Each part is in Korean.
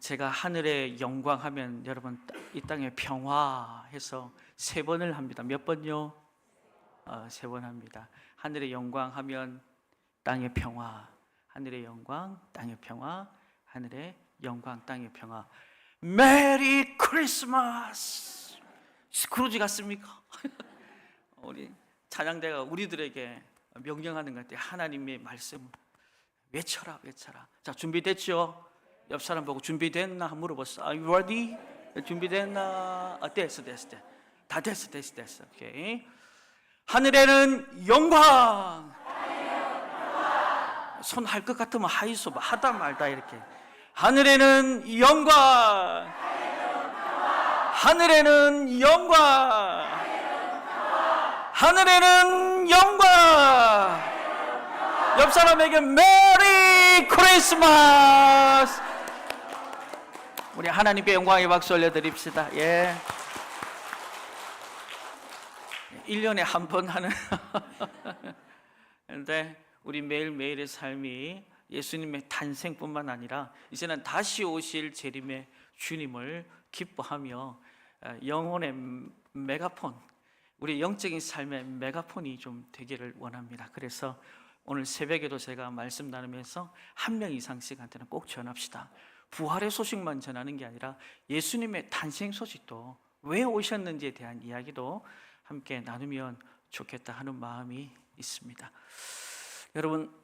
제가 하늘의 영광 하면 여러분 이 땅의 평화 해서 3번을 합니다. 몇 번요? 3번 합니다. 하늘의 영광 하면 땅의 평화, 하늘의 영광, 땅의 평화, 하늘의 영광, 땅의 평화. 메리 크리스마스! 스크루지 같습니까? 우리 찬양대가 우리들에게 명령하는 것 같아요. 하나님의 말씀 외쳐라, 외쳐라. 자, 준비됐죠? 옆 사람 보고 준비됐나 물어봤어. Are you ready? 준비됐나? 됐어. 다 됐어. 오케이. 하늘에는 영광. 손 할 것 같으면 하이소. 하다 말다 이렇게. 하늘에는 영광. 하늘에는 영광. 하늘에는 영광. 옆 사람에게 메리 크리스마스. 우리 하나님께 영광의 박수 올려드립시다. 예. 1년에 한 번 하는 그런데 우리 매일매일의 삶이 예수님의 탄생뿐만 아니라 이제는 다시 오실 재림의 주님을 기뻐하며 영혼의 메가폰, 우리 영적인 삶의 메가폰이 좀 되기를 원합니다. 그래서 오늘 새벽에도 제가 말씀 나누면서 1명 이상씩한테는 꼭 전합시다. 부활의 소식만 전하는 게 아니라 예수님의 탄생 소식도, 왜 오셨는지에 대한 이야기도 함께 나누면 좋겠다 하는 마음이 있습니다. 여러분,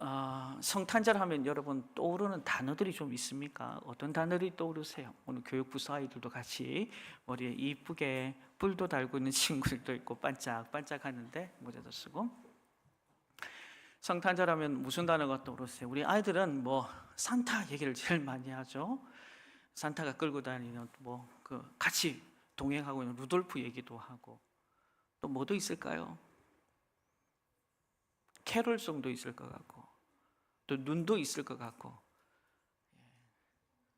성탄절 하면 여러분 떠오르는 단어들이 좀 있습니까? 어떤 단어들이 떠오르세요? 오늘 교육부서 아이들도 같이 머리에 이쁘게 뿔도 달고 있는 친구들도 있고 반짝반짝 하는데 모자도 쓰고. 성탄절 하면 무슨 단어가 떠오르세요? 우리 아이들은 산타 얘기를 제일 많이 하죠. 산타가 끌고 다니는 같이 동행하고 있는 루돌프 얘기도 하고, 또 뭐도 있을까요? 캐롤송도 있을 것 같고, 또 눈도 있을 것 같고.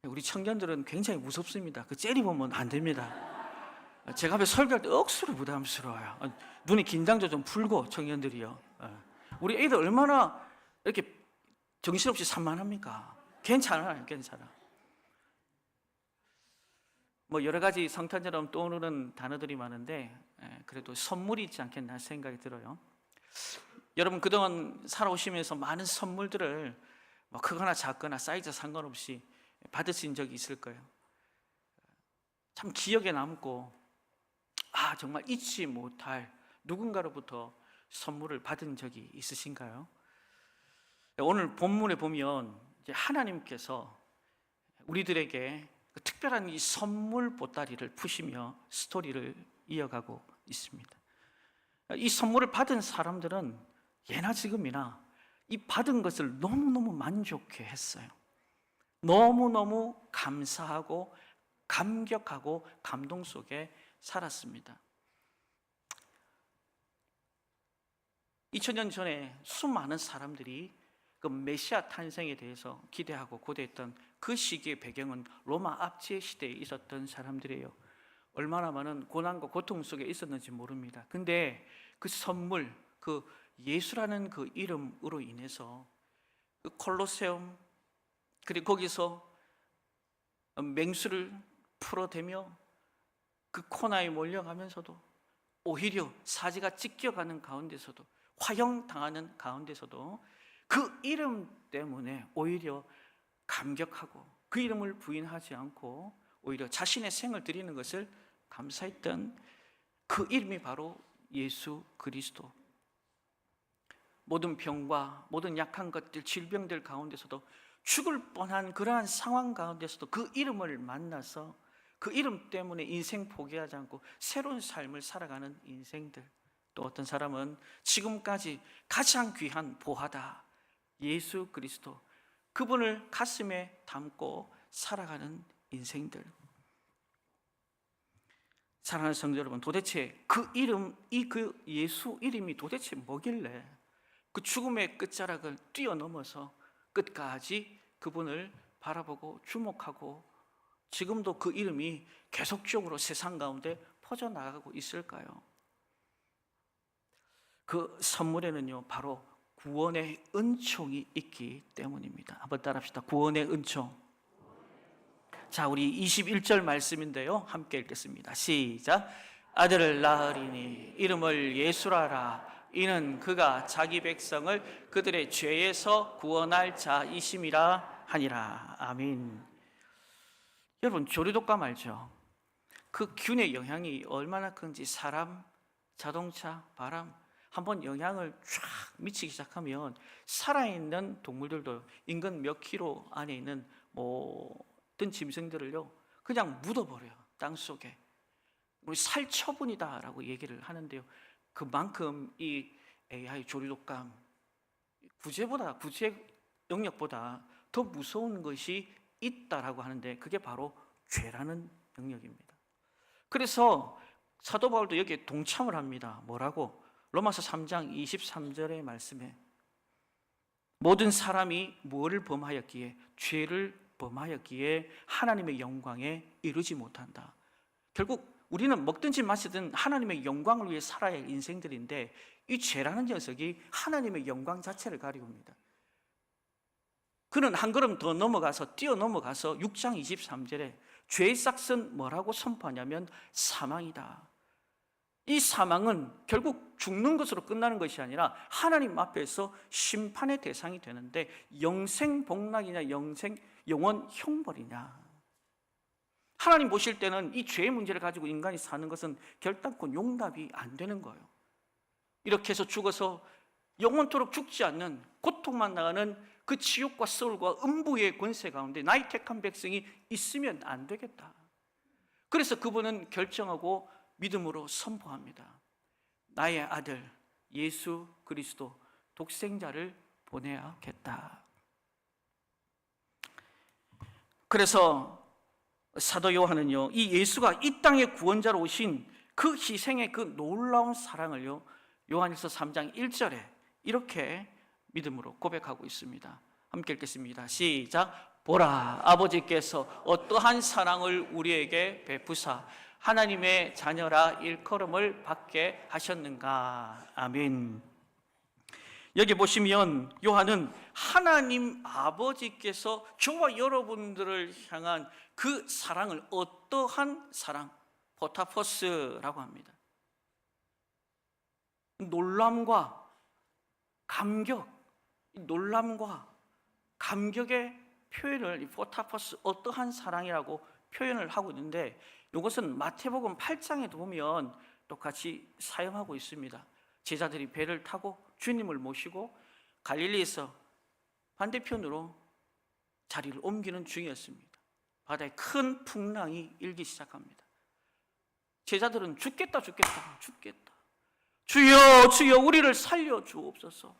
우리 청년들은 굉장히 무섭습니다. 그 째리 보면 안 됩니다. 제가 앞에 설교할 때 억수로 부담스러워요. 눈이 긴장도 좀 풀고, 청년들이요. 우리 애들 얼마나 이렇게 정신없이 산만합니까? 괜찮아요. 여러 가지 성탄절하면 떠오르는 단어들이 많은데 그래도 선물이 있지 않겠나 생각이 들어요. 여러분 그동안 살아오시면서 많은 선물들을 크거나 작거나 사이즈 상관없이 받으신 적이 있을 거예요. 참 기억에 남고 정말 잊지 못할 누군가로부터 선물을 받은 적이 있으신가요? 오늘 본문에 보면 하나님께서 우리들에게 특별한 이 선물 보따리를 푸시며 스토리를 이어가고 있습니다. 이 선물을 받은 사람들은 예나 지금이나 이 받은 것을 너무너무 만족해 했어요. 너무너무 감사하고 감격하고 감동 속에 살았습니다. 2000년 전에 수많은 사람들이 그 메시아 탄생에 대해서 기대하고 고대했던 그 시기의 배경은 로마 압제 시대에 있었던 사람들이에요. 얼마나 많은 고난과 고통 속에 있었는지 모릅니다. 근데 그 선물, 그 예수라는 그 이름으로 인해서 그 콜로세움, 그리고 거기서 맹수를 풀어대며 그 코나에 몰려가면서도, 오히려 사지가 찢겨가는 가운데서도, 화형당하는 가운데서도 그 이름 때문에 오히려 감격하고 그 이름을 부인하지 않고 오히려 자신의 생을 드리는 것을 감사했던 그 이름이 바로 예수 그리스도. 모든 병과 모든 약한 것들, 질병들 가운데서도, 죽을 뻔한 그러한 상황 가운데서도 그 이름을 만나서 그 이름 때문에 인생 포기하지 않고 새로운 삶을 살아가는 인생들. 또 어떤 사람은 지금까지 가장 귀한 보화다, 예수 그리스도, 그분을 가슴에 담고 살아가는 인생들. 사랑하는 성도 여러분, 도대체 그 이름, 그 예수 이름이 도대체 뭐길래 그 죽음의 끝자락을 뛰어넘어서 끝까지 그분을 바라보고 주목하고 지금도 그 이름이 계속적으로 세상 가운데 퍼져나가고 있을까요? 그 선물에는요, 바로 구원의 은총이 있기 때문입니다. 한번 따라합시다. 구원의 은총. 자, 우리 21절 말씀인데요, 함께 읽겠습니다. 시작. 아들을 낳으리니 이름을 예수라라. 이는 그가 자기 백성을 그들의 죄에서 구원할 자이심이라 하니라. 아멘. 여러분, 조류독감 알죠? 그 균의 영향이 얼마나 큰지 사람, 자동차, 바람 한번 영향을 쫙 미치기 시작하면 살아있는 동물들도 인근 몇 킬로 안에 있는 모든 짐승들을요 그냥 묻어버려요. 땅속에. 우리 살처분이다라고 얘기를 하는데요, 그만큼 이 AI 조류독감 구제 영역보다 더 무서운 것이 있다라고 하는데, 그게 바로 죄라는 영역입니다. 그래서 사도 바울도 여기에 동참을 합니다. 뭐라고? 로마서 3장 23절의 말씀에 모든 사람이 무엇을 범하였기에, 죄를 범하였기에 하나님의 영광에 이르지 못한다. 결국 우리는 먹든지 마시든 하나님의 영광을 위해 살아야 할 인생들인데, 이 죄라는 녀석이 하나님의 영광 자체를 가리웁니다. 그는 한 걸음 더 뛰어넘어가서 6장 23절에 죄의 싹은 뭐라고 선포하냐면 사망이다. 이 사망은 결국 죽는 것으로 끝나는 것이 아니라 하나님 앞에서 심판의 대상이 되는데, 영생 복락이냐 영원 형벌이냐. 하나님 보실 때는 이 죄의 문제를 가지고 인간이 사는 것은 결단코 용납이 안 되는 거예요. 이렇게 해서 죽어서 영원토록 죽지 않는 고통만 나가는 그 지옥과 서울과 음부의 권세 가운데 나의 택한 백성이 있으면 안 되겠다. 그래서 그분은 결정하고 믿음으로 선포합니다. 나의 아들 예수 그리스도 독생자를 보내야겠다. 그래서 사도 요한은요, 이 예수가 이 땅의 구원자로 오신 그 희생의 그 놀라운 사랑을요, 요한일서 3장 1절에 이렇게 믿음으로 고백하고 있습니다. 함께 읽겠습니다. 시작. 보라, 아버지께서 어떠한 사랑을 우리에게 베푸사 하나님의 자녀라 일컬음을 받게 하셨는가. 아멘. 여기 보시면 요한은 하나님 아버지께서 저와 여러분들을 향한 그 사랑을 어떠한 사랑, 포타포스라고 합니다. 놀람과 감격, 놀람과 감격의 표현을 포타포스, 어떠한 사랑이라고 표현을 하고 있는데, 이것은 마태복음 8장에도 보면 똑같이 사용하고 있습니다. 제자들이 배를 타고 주님을 모시고 갈릴리에서 반대편으로 자리를 옮기는 중이었습니다. 바다에 큰 풍랑이 일기 시작합니다. 제자들은 죽겠다 주여 주여 우리를 살려주옵소서.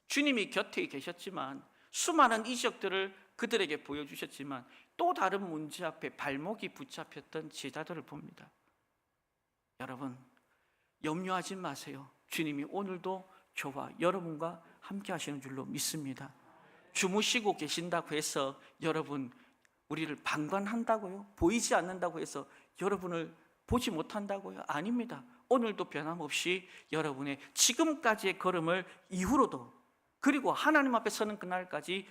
주님이 곁에 계셨지만, 수많은 이적들을 그들에게 보여주셨지만, 또 다른 문제 앞에 발목이 붙잡혔던 제자들을 봅니다. 여러분, 염려하지 마세요. 주님이 오늘도 저와 여러분과 함께 하시는 줄로 믿습니다. 주무시고 계신다고 해서 여러분, 우리를 방관한다고요? 보이지 않는다고 해서 여러분을 보지 못한다고요? 아닙니다. 오늘도 변함없이 여러분의 지금까지의 걸음을 이후로도, 그리고 하나님 앞에 서는 그날까지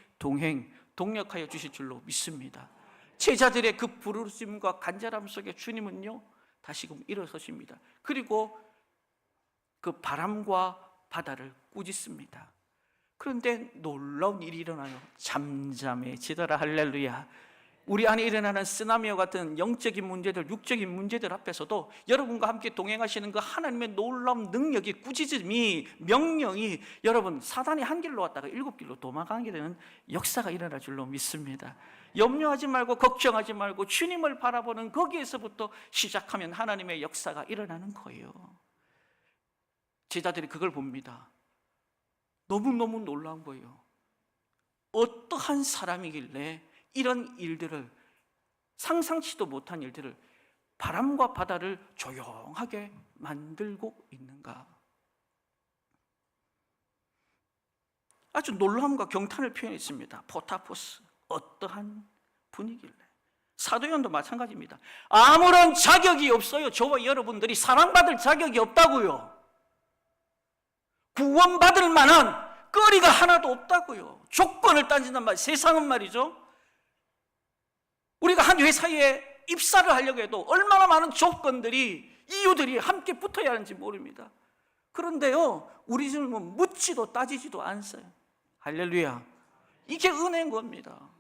동력하여 주실 줄로 믿습니다. 제자들의 그 부르심과 간절함 속에 주님은요 다시금 일어서십니다. 그리고 그 바람과 바다를 꾸짖습니다. 그런데 놀라운 일이 일어나요. 잠잠해지더라. 할렐루야. 우리 안에 일어나는 쓰나미와 같은 영적인 문제들, 육적인 문제들 앞에서도 여러분과 함께 동행하시는 그 하나님의 놀라운 능력이, 꾸짖음이, 명령이, 여러분 사단이 한 길로 왔다가 7길로 도망가게 되는 역사가 일어날 줄로 믿습니다. 염려하지 말고 걱정하지 말고 주님을 바라보는 거기에서부터 시작하면 하나님의 역사가 일어나는 거예요. 제자들이 그걸 봅니다. 너무너무 놀라운 거예요. 어떠한 사람이길래 이런 일들을, 상상치도 못한 일들을, 바람과 바다를 조용하게 만들고 있는가. 아주 놀라움과 경탄을 표현했습니다. 포타포스, 어떠한 분이길래. 사도요한도 마찬가지입니다. 아무런 자격이 없어요. 저와 여러분들이 사랑받을 자격이 없다고요. 구원받을 만한 거리가 하나도 없다고요. 조건을 따진단 말, 세상은 말이죠, 우리가 한 회사에 입사를 하려고 해도 얼마나 많은 조건들이, 이유들이 함께 붙어야 하는지 모릅니다. 그런데요, 우리 주님은 묻지도 따지지도 않으세요. 할렐루야. 이게 은혜인 겁니다.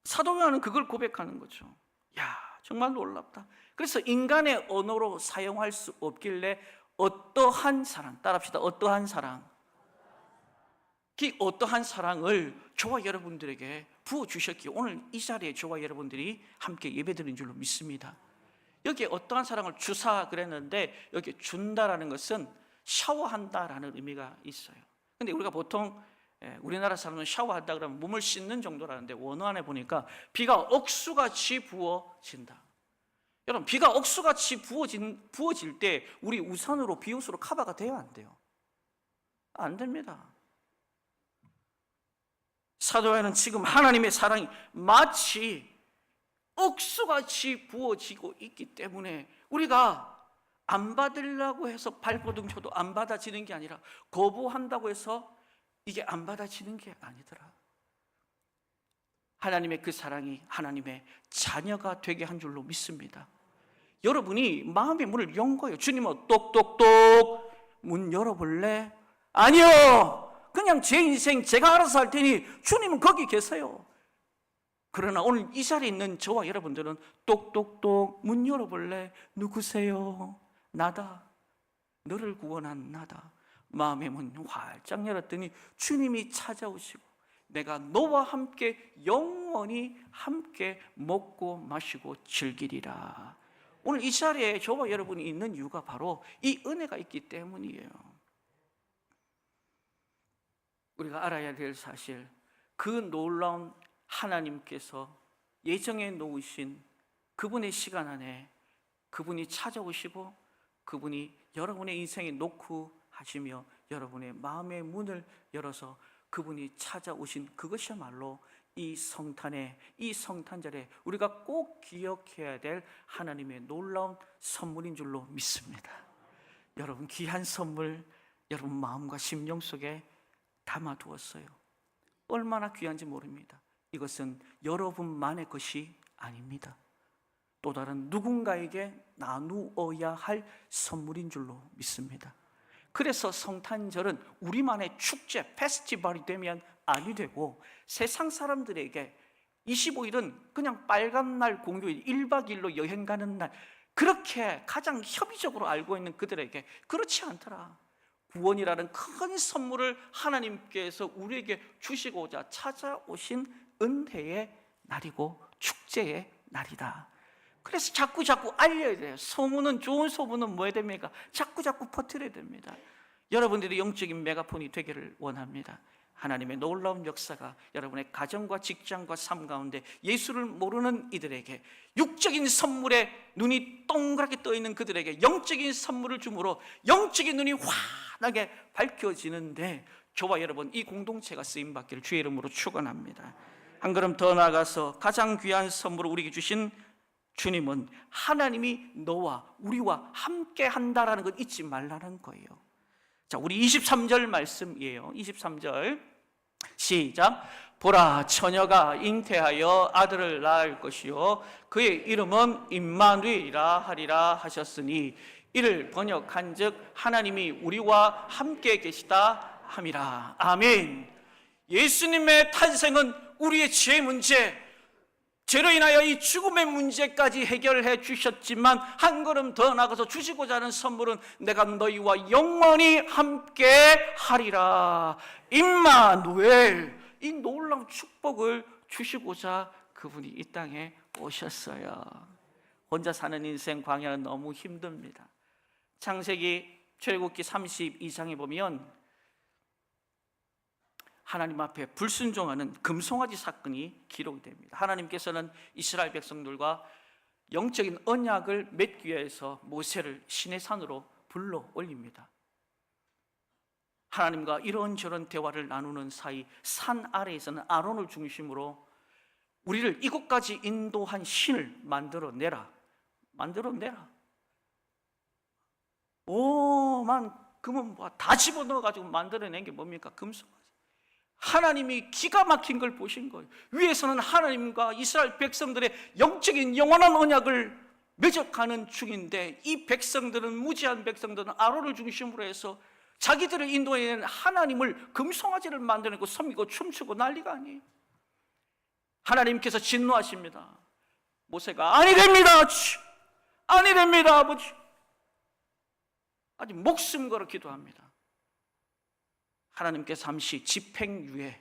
사도 요한은 그걸 고백하는 거죠. 야, 정말 놀랍다. 그래서 인간의 언어로 사용할 수 없길래 어떠한 사랑, 따라합시다. 어떠한 사랑. 그 어떠한 사랑을 저와 여러분들에게 부어주셨기에 오늘 이 자리에 저와 여러분들이 함께 예배드린 줄로 믿습니다. 여기에 어떠한 사랑을 주사 그랬는데, 여기 준다라는 것은 샤워한다라는 의미가 있어요. 근데 우리가 보통 우리나라 사람은 샤워한다 그러면 몸을 씻는 정도라는데, 원어 안에 보니까 비가 억수같이 부어진다. 여러분, 비가 억수같이 부어질 때 우리 우산으로, 비옷으로 커버가 돼야 안 돼요? 안 됩니다. 사도 요한은 지금 하나님의 사랑이 마치 억수같이 부어지고 있기 때문에 우리가 안 받으려고 해서 발버둥 쳐도 안 받아지는 게 아니라, 거부한다고 해서 이게 안 받아지는 게 아니더라. 하나님의 그 사랑이 하나님의 자녀가 되게 한 줄로 믿습니다. 여러분이 마음의 문을 연 거예요. 주님은 똑똑똑 문 열어볼래? 아니요, 그냥 제 인생 제가 알아서 할 테니 주님은 거기 계세요. 그러나 오늘 이 자리에 있는 저와 여러분들은 똑똑똑 문 열어볼래? 누구세요? 나다. 너를 구원한 나다. 마음의 문 활짝 열었더니 주님이 찾아오시고, 내가 너와 함께 영원히 함께 먹고 마시고 즐기리라. 오늘 이 자리에 저와 여러분이 있는 이유가 바로 이 은혜가 있기 때문이에요. 우리가 알아야 될 사실, 그 놀라운 하나님께서 예정해 놓으신 그분의 시간 안에 그분이 찾아오시고, 그분이 여러분의 인생에 놓고 하시며 여러분의 마음의 문을 열어서 그분이 찾아오신 그것이야말로 이 성탄에, 이 성탄절에 우리가 꼭 기억해야 될 하나님의 놀라운 선물인 줄로 믿습니다. 여러분, 귀한 선물 여러분 마음과 심령 속에 담아두었어요. 얼마나 귀한지 모릅니다. 이것은 여러분만의 것이 아닙니다. 또 다른 누군가에게 나누어야 할 선물인 줄로 믿습니다. 그래서 성탄절은 우리만의 축제, 페스티벌이 되면 아니 되고, 세상 사람들에게 25일은 그냥 빨간 날 공휴일, 1박 2일로 여행 가는 날, 그렇게 가장 협의적으로 알고 있는 그들에게 그렇지 않더라. 구원이라는 큰 선물을 하나님께서 우리에게 주시고자 찾아오신 은혜의 날이고 축제의 날이다. 그래서 자꾸 알려야 돼요. 소문은, 좋은 소문은 뭐 해야 됩니까? 자꾸 퍼뜨려야 됩니다. 여러분들이 영적인 메가폰이 되기를 원합니다. 하나님의 놀라운 역사가 여러분의 가정과 직장과 삶 가운데 예수를 모르는 이들에게, 육적인 선물에 눈이 동그랗게 떠 있는 그들에게 영적인 선물을 주므로 영적인 눈이 환하게 밝혀지는데, 저와 여러분 이 공동체가 쓰임받기를 주의 이름으로 축원합니다. 한 걸음 더 나아가서 가장 귀한 선물을 우리에게 주신 주님은 하나님이 너와 우리와 함께 한다라는 걸 잊지 말라는 거예요. 자, 우리 23절 말씀이에요. 23절 시작. 보라, 처녀가 잉태하여 아들을 낳을 것이요 그의 이름은 임마누엘이라 하리라 하셨으니, 이를 번역한즉 하나님이 우리와 함께 계시다 함이라. 아멘. 예수님의 탄생은 우리의 죄 문제, 죄로 인하여 이 죽음의 문제까지 해결해 주셨지만, 한 걸음 더 나가서 주시고자 하는 선물은 내가 너희와 영원히 함께 하리라. 임마누엘, 이 놀라운 축복을 주시고자 그분이 이 땅에 오셨어요. 혼자 사는 인생 광야는 너무 힘듭니다. 창세기 출애굽기 32장에 보면 하나님 앞에 불순종하는 금송아지 사건이 기록이 됩니다. 하나님께서는 이스라엘 백성들과 영적인 언약을 맺기 위해서 모세를 시내산으로 불러 올립니다. 하나님과 이런저런 대화를 나누는 사이 산 아래에서는 아론을 중심으로 우리를 이곳까지 인도한 신을 만들어내라. 오만 금은 다 집어넣어가지고 만들어낸 게 뭡니까? 금송아지. 하나님이 기가 막힌 걸 보신 거예요. 위에서는 하나님과 이스라엘 백성들의 영적인 영원한 언약을 맺어가는 중인데, 이 백성들은, 무지한 백성들은 아론을 중심으로 해서 자기들을 인도해낸 하나님을 금송아지를 만들고 섬기고 춤추고 난리가 아니에요. 하나님께서 진노하십니다. 모세가 아니 됩니다, 아니 됩니다, 아버지. 아주 목숨 걸어 기도합니다. 하나님께서 잠시 집행유예,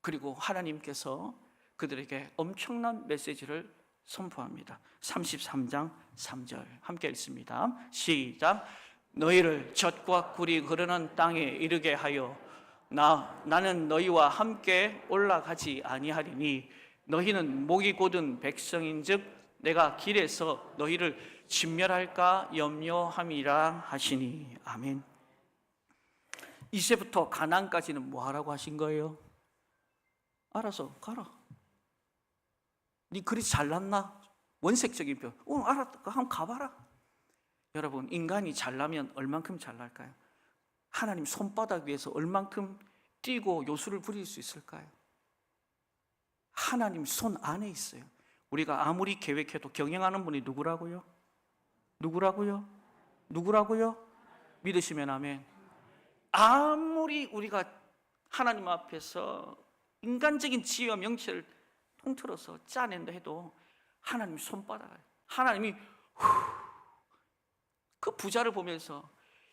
그리고 하나님께서 그들에게 엄청난 메시지를 선포합니다. 33장 3절 함께 읽습니다. 시작. 너희를 젖과 꿀이 흐르는 땅에 이르게 하여 나는 너희와 함께 올라가지 아니하리니 너희는 목이 곧은 백성인즉 내가 길에서 너희를 진멸할까 염려함이라 하시니. 아멘. 이제부터 가나안까지는 뭐 하라고 하신 거예요? 알아서 가라. 네 그리 잘났나? 원색적인 표. 알았다. 한번 가봐라. 여러분, 인간이 잘나면 얼만큼 잘날까요? 하나님 손바닥 위에서 얼만큼 뛰고 요술을 부릴 수 있을까요? 하나님 손 안에 있어요. 우리가 아무리 계획해도 경영하는 분이 누구라고요? 누구라고요? 누구라고요? 믿으시면 아멘. 아무리 우리가 하나님 앞에서 인간적인 지혜와 명체를 통틀어서 짜낸다 해도 하나님 손바닥, 하나님이 그 부자를 보면서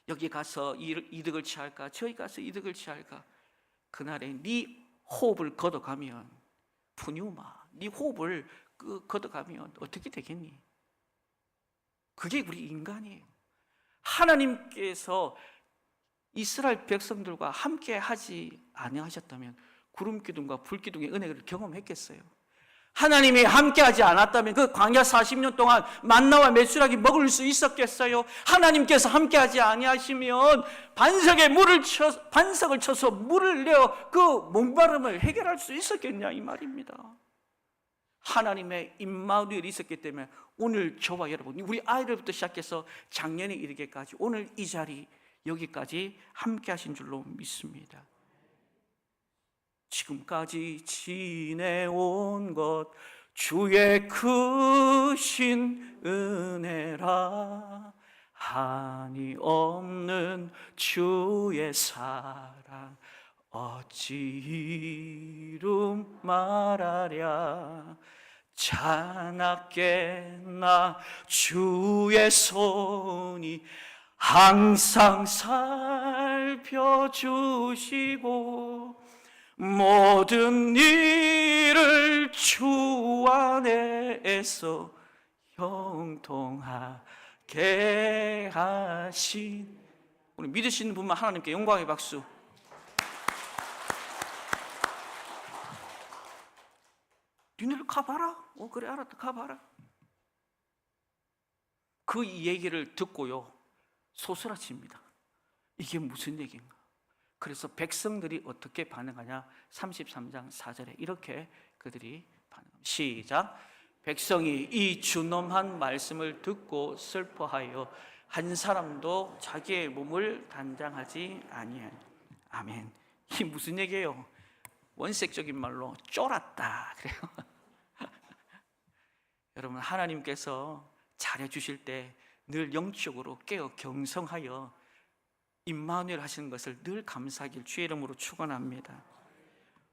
여기 가서 이득을 취할까, 저기 가서 이득을 취할까, 그날에 네 호흡을 걷어가면, 푸뉴마, 네 호흡을 걷어가면 어떻게 되겠니? 그게 우리 인간이에요. 하나님께서 이스라엘 백성들과 함께 하지 아니하셨다면 구름 기둥과 불 기둥의 은혜를 경험했겠어요? 하나님이 함께하지 않았다면 그 광야 40년 동안 만나와 메추라기 먹을 수 있었겠어요? 하나님께서 함께하지 아니하시면 반석을 쳐서 물을 내어 그 목마름을 해결할 수 있었겠냐 이 말입니다. 하나님의 임마누엘이 있었기 때문에 오늘 저와 여러분, 우리 아이들부터 시작해서 작년에 이르기까지 오늘 이 자리 여기까지 함께하신 줄로 믿습니다. 지금까지 지내온 것 주의 크신 은혜라, 한이 없는 주의 사랑 어찌 이루 말하랴. 자나깨나 주의 손이 항상 살펴주시고 모든 일을 주 안에서 형통하게 하신, 우리 믿으시는 분만 하나님께 영광의 박수. 니네를 가봐라. 그래 알았다, 가봐라. 그 얘기를 듣고요 소스라칩니다. 이게 무슨 얘기인가? 그래서 백성들이 어떻게 반응하냐? 33장 4절에 이렇게 그들이 반응합니다. 시작. 백성이 이 준엄한 말씀을 듣고 슬퍼하여 한 사람도 자기의 몸을 단장하지 아니하니. 아멘. 이 무슨 얘기예요? 원색적인 말로 쫄았다 그래요. 여러분, 하나님께서 잘해주실 때 늘 영적으로 깨어 경성하여 임마누엘 하시는 것을 늘 감사하길 주의 이름으로 축원합니다.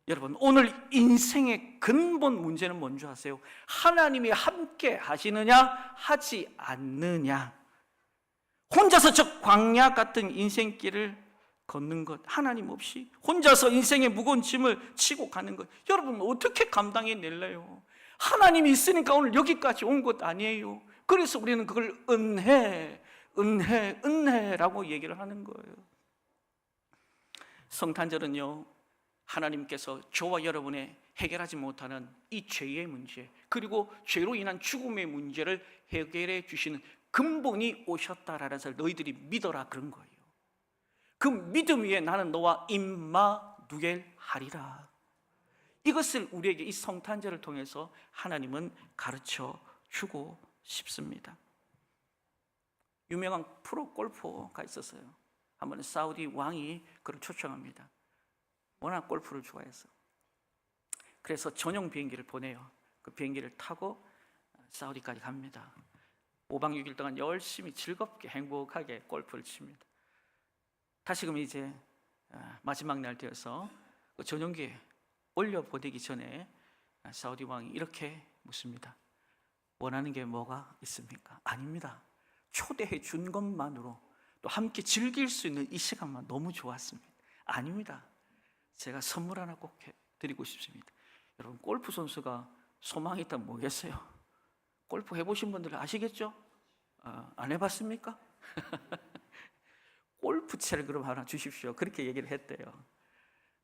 여러분, 오늘 인생의 근본 문제는 뭔지 아세요? 하나님이 함께 하시느냐 하지 않느냐. 혼자서 저 광야 같은 인생길을 걷는 것, 하나님 없이 혼자서 인생의 무거운 짐을 지고 가는 것, 여러분 어떻게 감당해낼래요? 하나님이 있으니까 오늘 여기까지 온 것 아니에요. 그래서 우리는 그걸 은혜라고 얘기를 하는 거예요. 성탄절은요, 하나님께서 저와 여러분의 해결하지 못하는 이 죄의 문제, 그리고 죄로 인한 죽음의 문제를 해결해 주시는 근본이 오셨다라는 것을 너희들이 믿어라 그런 거예요. 그 믿음 위에 나는 너와 임마누엘 하리라. 이것을 우리에게 이 성탄절을 통해서 하나님은 가르쳐 주고 싶습니다. 유명한 프로 골퍼가 있었어요. 한번 사우디 왕이 그를 초청합니다. 워낙 골프를 좋아해서. 그래서 전용 비행기를 보내요. 그 비행기를 타고 사우디까지 갑니다. 5박 6일 동안 열심히 즐겁게 행복하게 골프를 칩니다. 다시금 이제 마지막 날 되어서 그 전용기에 올려보내기 전에 사우디 왕이 이렇게 묻습니다. 원하는 게 뭐가 있습니까? 아닙니다. 초대해 준 것만으로 또 함께 즐길 수 있는 이 시간만 너무 좋았습니다. 아닙니다. 제가 선물 하나 꼭 드리고 싶습니다. 여러분, 골프 선수가 소망이 있다면 뭐겠어요? 골프 해보신 분들 아시겠죠? 안 해봤습니까? 골프채를 그럼 하나 주십시오. 그렇게 얘기를 했대요.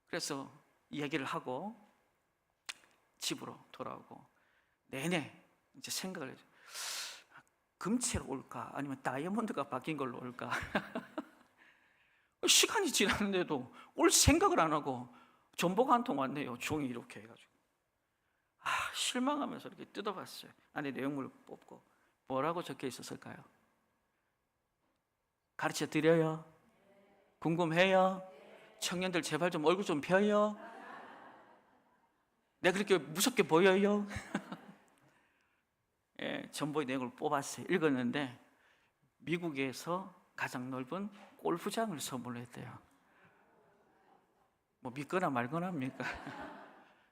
그래서 이야기를 하고 집으로 돌아오고 내내 이제 생각을 해요. 금채로 올까? 아니면 다이아몬드가 바뀐 걸로 올까? 시간이 지났는데도 올 생각을 안 하고 전보가 한 통 왔네요. 종이 이렇게 해가지고. 실망하면서 이렇게 뜯어봤어요. 안에 내용물을 뽑고 뭐라고 적혀 있었을까요? 가르쳐 드려요? 궁금해요? 청년들 제발 좀 얼굴 좀 펴요? 내가 그렇게 무섭게 보여요? 예, 전보의 내용을 뽑았어요. 읽었는데 미국에서 가장 넓은 골프장을 선물했대요. 뭐 믿거나 말거나 합니까?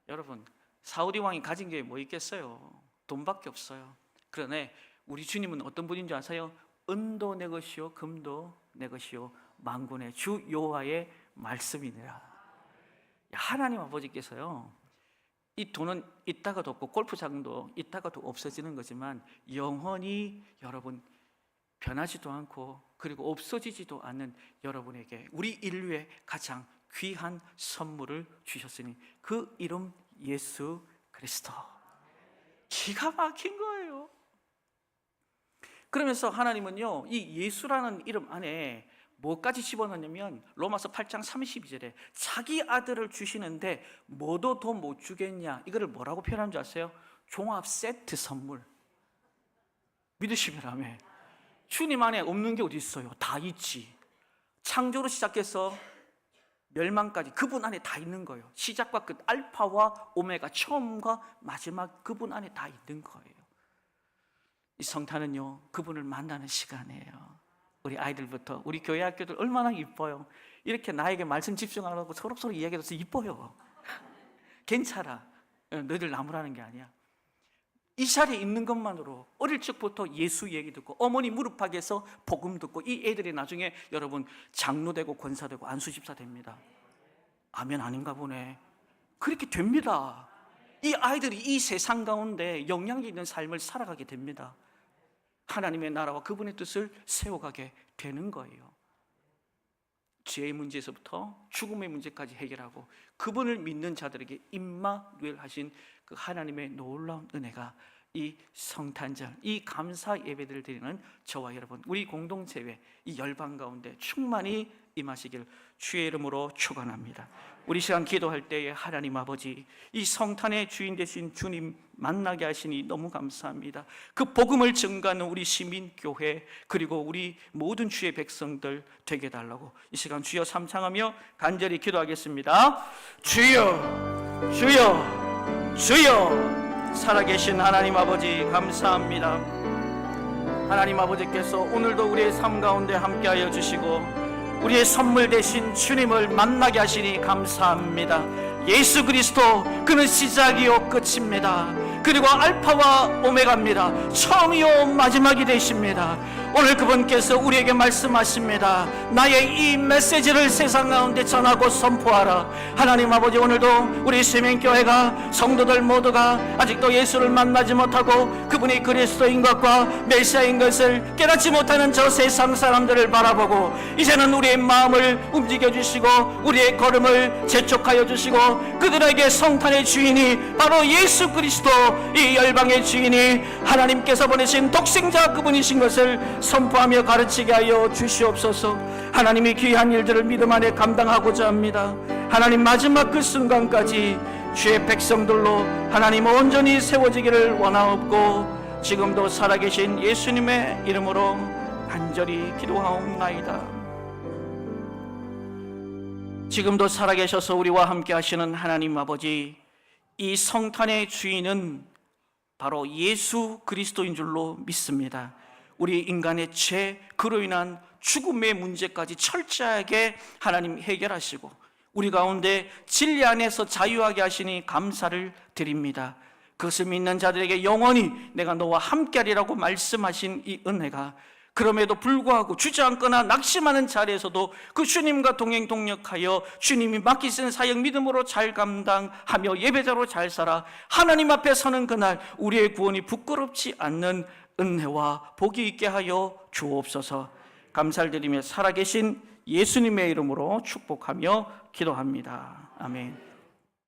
여러분, 사우디 왕이 가진 게 뭐 있겠어요? 돈밖에 없어요. 그러네 우리 주님은 어떤 분인 줄 아세요? 은도 내 것이요 금도 내 것이요 만군의 주 여호와의 말씀이니라. 하나님 아버지께서요, 이 돈은 있다가도 없고 골프장도 있다가도 없어지는 거지만 영원히 여러분 변하지도 않고 그리고 없어지지도 않는 여러분에게 우리 인류의 가장 귀한 선물을 주셨으니 그 이름 예수 그리스도. 기가 막힌 거예요. 그러면서 하나님은요, 이 예수라는 이름 안에 뭐까지 집어넣냐면 로마서 8장 32절에 자기 아들을 주시는데 뭐도 더 못 주겠냐, 이거를 뭐라고 표현한 줄 아세요? 종합 세트 선물. 믿으시면 아멘. 주님 안에 없는 게 어디 있어요? 다 있지. 창조로 시작해서 멸망까지 그분 안에 다 있는 거예요. 시작과 끝, 알파와 오메가, 처음과 마지막, 그분 안에 다 있는 거예요. 이 성탄은요, 그분을 만나는 시간이에요. 우리 아이들부터 우리 교회 학교들 얼마나 이뻐요. 이렇게 나에게 말씀 집중 안 하고 서로서로 이야기해서 이뻐요. 괜찮아, 너희들 나무라는 게 아니야. 이 자리에 있는 것만으로 어릴 적부터 예수 얘기 듣고 어머니 무릎팍에서 복음 듣고 이 애들이 나중에 여러분 장로되고 권사되고 안수집사 됩니다. 아멘 아닌가 보네. 그렇게 됩니다. 이 아이들이 이 세상 가운데 영향이 있는 삶을 살아가게 됩니다. 하나님의 나라와 그분의 뜻을 세워가게 되는 거예요. 죄의 문제에서부터 죽음의 문제까지 해결하고 그분을 믿는 자들에게 임마누엘 하신 그 하나님의 놀라운 은혜가 이 성탄절, 이 감사 예배들을 드리는 저와 여러분, 우리 공동체의 이 열방 가운데 충만히 임하시길 주의 이름으로 축원합니다. 우리 시간 기도할 때에 하나님 아버지, 이 성탄의 주인 되신 주님 만나게 하시니 너무 감사합니다. 그 복음을 증거하는 우리 시민교회 그리고 우리 모든 주의 백성들 되게 달라고 이 시간 주여 삼창하며 간절히 기도하겠습니다. 주여, 주여, 주여. 살아계신 하나님 아버지 감사합니다. 하나님 아버지께서 오늘도 우리의 삶 가운데 함께하여 주시고 우리의 선물 되신 주님을 만나게 하시니 감사합니다. 예수 그리스도, 그는 시작이요 끝입니다. 그리고 알파와 오메가입니다. 처음이요 마지막이 되십니다. 오늘 그분께서 우리에게 말씀하십니다. 나의 이 메시지를 세상 가운데 전하고 선포하라. 하나님 아버지, 오늘도 우리 세명교회가 성도들 모두가 아직도 예수를 만나지 못하고 그분이 그리스도인 것과 메시아인 것을 깨닫지 못하는 저 세상 사람들을 바라보고 이제는 우리의 마음을 움직여 주시고 우리의 걸음을 재촉하여 주시고 그들에게 성탄의 주인이 바로 예수 그리스도, 이 열방의 주인이 하나님께서 보내신 독생자 그분이신 것을 선포하며 가르치게 하여 주시옵소서. 하나님이 귀한 일들을 믿음 안에 감당하고자 합니다. 하나님, 마지막 그 순간까지 주의 백성들로 하나님 온전히 세워지기를 원하옵고 지금도 살아계신 예수님의 이름으로 간절히 기도하옵나이다. 지금도 살아계셔서 우리와 함께 하시는 하나님 아버지, 이 성탄의 주인은 바로 예수 그리스도인 줄로 믿습니다. 우리 인간의 죄, 그로 인한 죽음의 문제까지 철저하게 하나님 해결하시고 우리 가운데 진리 안에서 자유하게 하시니 감사를 드립니다. 그것을 믿는 자들에게 영원히 내가 너와 함께하리라고 말씀하신 이 은혜가 그럼에도 불구하고 주저앉거나 낙심하는 자리에서도 그 주님과 동행 동력하여 주님이 맡기신 사역 믿음으로 잘 감당하며 예배자로 잘 살아 하나님 앞에 서는 그날 우리의 구원이 부끄럽지 않는 은혜와 복이 있게 하여 주옵소서. 감사를 드리며 살아계신 예수님의 이름으로 축복하며 기도합니다. 아멘.